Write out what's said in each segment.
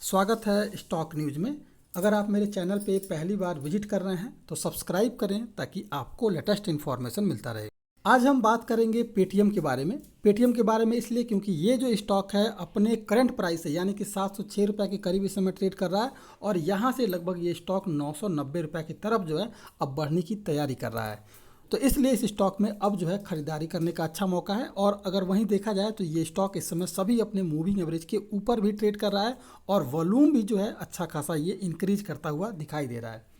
स्वागत है stock news में। अगर आप मेरे चैनल पे पहली बार विजिट कर रहे हैं तो सब्सक्राइब करें ताकि आपको लेटेस्ट इन्फॉर्मेशन मिलता रहे। आज हम बात करेंगे पेटीएम के बारे में। पेटीएम के बारे में इसलिए क्योंकि ये जो स्टॉक है अपने करंट प्राइस से यानी कि 706 रुपये के करीब इस समय ट्रेड कर रहा है और यहाँ से लगभग ये स्टॉक 990 रुपये की तरफ जो है अब बढ़ने की तैयारी कर रहा है। तो इसलिए इस स्टॉक में अब जो है खरीदारी करने का अच्छा मौका है। और अगर वहीं देखा जाए तो ये स्टॉक इस समय सभी अपने मूविंग एवरेज के ऊपर भी ट्रेड कर रहा है और वॉल्यूम भी जो है अच्छा खासा ये इंक्रीज करता हुआ दिखाई दे रहा है।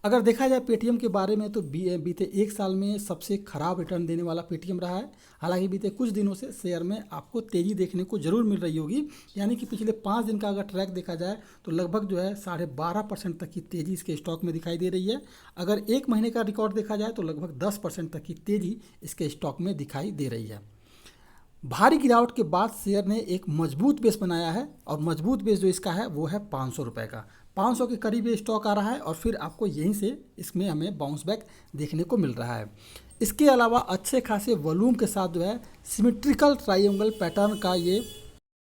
अगर देखा जाए पेटीएम के बारे में तो बीते एक साल में सबसे खराब रिटर्न देने वाला पेटीएम रहा है। हालांकि बीते कुछ दिनों से शेयर में आपको तेज़ी देखने को जरूर मिल रही होगी, यानी कि पिछले 5 दिन का अगर ट्रैक देखा जाए तो लगभग जो है 12.5% तक की तेज़ी इसके स्टॉक में दिखाई दे रही है। अगर एक महीने का रिकॉर्ड देखा जाए तो लगभग 10% तक की तेज़ी इसके स्टॉक में दिखाई दे रही है। भारी गिरावट के बाद शेयर ने एक मजबूत बेस बनाया है और मजबूत बेस जो इसका है वो है 500 रुपये का। 500 के करीब ये स्टॉक आ रहा है और फिर आपको यहीं से इसमें हमें बाउंस बैक देखने को मिल रहा है। इसके अलावा अच्छे खासे वॉल्यूम के साथ जो है सिमेट्रिकल ट्रायंगल पैटर्न का ये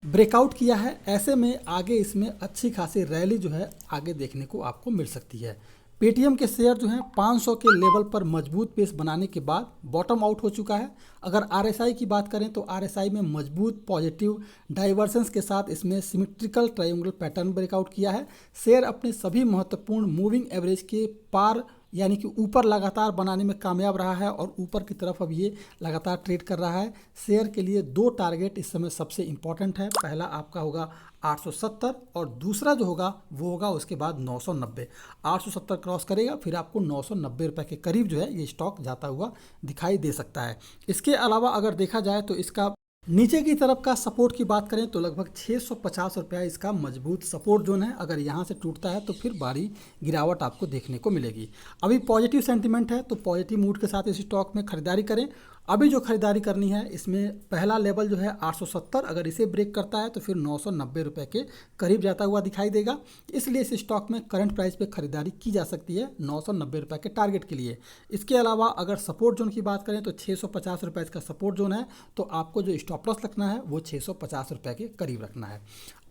ब्रेकआउट किया है। ऐसे में आगे इसमें अच्छी खासी रैली जो है आगे देखने को आपको मिल सकती है। पेटीएम के शेयर जो हैं 500 के लेवल पर मजबूत बेस बनाने के बाद बॉटम आउट हो चुका है। अगर आरएसआई की बात करें तो आरएसआई में मजबूत पॉजिटिव डाइवर्जेंस के साथ इसमें सिमेट्रिकल ट्रायंगल पैटर्न ब्रेकआउट किया है। शेयर अपने सभी महत्वपूर्ण मूविंग एवरेज के पार यानी कि ऊपर लगातार बनाने में कामयाब रहा है और ऊपर की तरफ अब ये लगातार ट्रेड कर रहा है। शेयर के लिए 2 टारगेट इस समय सबसे इम्पॉर्टेंट है। पहला आपका होगा 870 और दूसरा जो होगा वो होगा उसके बाद 990। 870 क्रॉस करेगा फिर आपको 990 रुपये के करीब जो है ये स्टॉक जाता हुआ दिखाई दे सकता है। इसके अलावा अगर देखा जाए तो इसका नीचे की तरफ का सपोर्ट की बात करें तो लगभग 650 रुपया इसका मजबूत सपोर्ट जोन है। अगर यहाँ से टूटता है तो फिर भारी गिरावट आपको देखने को मिलेगी। अभी पॉजिटिव सेंटीमेंट है तो पॉजिटिव मूड के साथ इस स्टॉक में खरीदारी करें। अभी जो खरीदारी करनी है इसमें पहला लेवल जो है 870, अगर इसे ब्रेक करता है तो फिर 990 रुपये के करीब जाता हुआ दिखाई देगा। इसलिए इस स्टॉक में करंट प्राइस पे खरीदारी की जा सकती है 990 रुपये के टारगेट के लिए। इसके अलावा अगर सपोर्ट जोन की बात करें तो 650 रुपये इसका सपोर्ट जोन है, तो आपको जो स्टॉप लॉस रखना है वो 650 रुपये के करीब रखना है।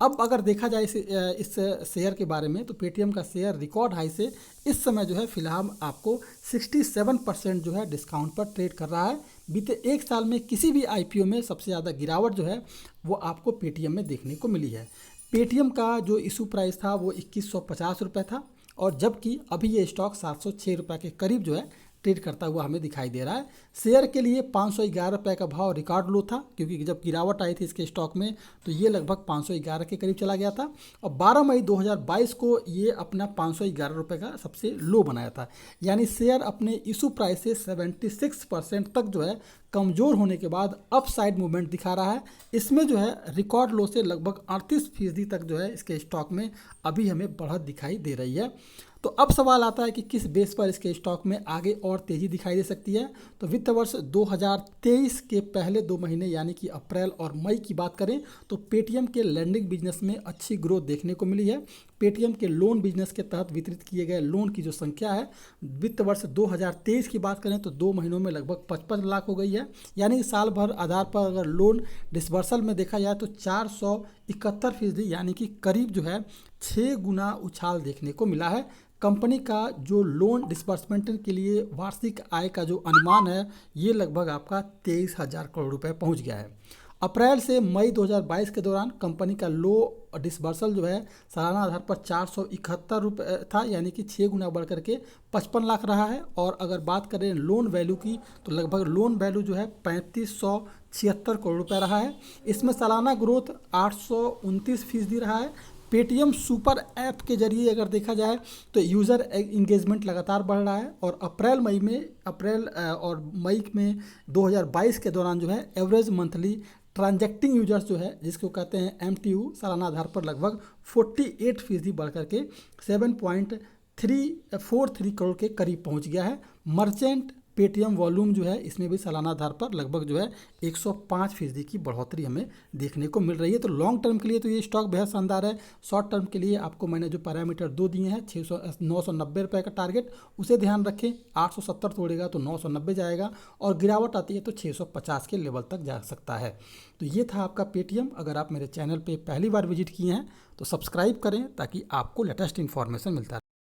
अब अगर देखा जाए इस शेयर के बारे में तो पेटीएम का शेयर रिकॉर्ड हाई से इस समय जो है फिलहाल आपको 67% जो है डिस्काउंट पर ट्रेड कर रहा है। बीते एक साल में किसी भी आईपीओ में सबसे ज़्यादा गिरावट जो है वो आपको पेटीएम में देखने को मिली है। पेटीएम का जो इशू प्राइस था वो 2150 रुपये था और जबकि अभी ये स्टॉक 706 रुपये के करीब जो है ट्रेड करता हुआ हमें दिखाई दे रहा है। शेयर के लिए 511 रुपये का भाव रिकॉर्ड लो था, क्योंकि जब गिरावट आई थी इसके स्टॉक में तो ये लगभग 511 के करीब चला गया था और 12 मई 2022 को ये अपना 511 रुपये का सबसे लो बनाया था। यानी शेयर अपने इशू प्राइस से 76% तक जो है कमज़ोर होने के बाद अपसाइड मूवमेंट दिखा रहा है। इसमें जो है रिकॉर्ड लो से लगभग 38% तक जो है इसके स्टॉक में अभी हमें बढ़त दिखाई दे रही है। तो अब सवाल आता है कि किस बेस पर इसके स्टॉक में आगे और तेज़ी दिखाई दे सकती है। तो वित्त वर्ष 2023 के पहले 2 महीने यानी कि अप्रैल और मई की बात करें तो पेटीएम के लैंडिंग बिजनेस में अच्छी ग्रोथ देखने को मिली है। पेटीएम के लोन बिजनेस के तहत वितरित किए गए लोन की जो संख्या है वित्त वर्ष 2023 की बात करें तो 2 महीनों में लगभग 55 लाख हो गई है। यानी साल भर आधार पर अगर लोन डिसबर्सल में देखा जाए तो 471% यानी कि करीब जो है 6 गुना उछाल देखने को मिला है। कंपनी का जो लोन डिसबर्समेंट के लिए वार्षिक आय का जो अनुमान है ये लगभग आपका 23,000 करोड़ रुपए पहुंच गया है। अप्रैल से मई 2022 के दौरान कंपनी का लो डिसबर्सल जो है सालाना आधार पर 471 रुपये था, यानी कि 6 गुना बढ़ करके 55 लाख रहा है। और अगर बात करें लोन वैल्यू की तो लगभग लोन वैल्यू जो है 3576 करोड़ रुपये रहा है। इसमें सालाना ग्रोथ 829% रहा है। पेटीएम सुपर ऐप के जरिए अगर देखा जाए तो यूज़र इंगेजमेंट लगातार बढ़ रहा है और अप्रैल और मई में 2022 के दौरान जो है एवरेज मंथली ट्रांजैक्टिंग यूजर्स जो है जिसको कहते हैं MTU सालाना आधार पर लगभग 48% बढ़ करके 7.343 करोड़ के करीब पहुंच गया है। मर्चेंट पेटीएम वॉल्यूम जो है इसमें भी सालाना आधार पर लगभग जो है 105% की बढ़ोतरी हमें देखने को मिल रही है। तो लॉन्ग टर्म के लिए तो ये स्टॉक बेहद शानदार है। शॉर्ट टर्म के लिए आपको मैंने जो पैरामीटर दो दिए हैं 990 रुपये का टारगेट, उसे ध्यान रखें। 870 तोड़ेगा तो 990 जाएगा और गिरावट आती है तो 650 के लेवल तक जा सकता है। तो ये था आपका पेटीएम। अगर आप मेरे चैनल पे पहली बार विजिट किए हैं तो सब्सक्राइब करें ताकि आपको लेटेस्ट इन्फॉर्मेशन मिलता रहे।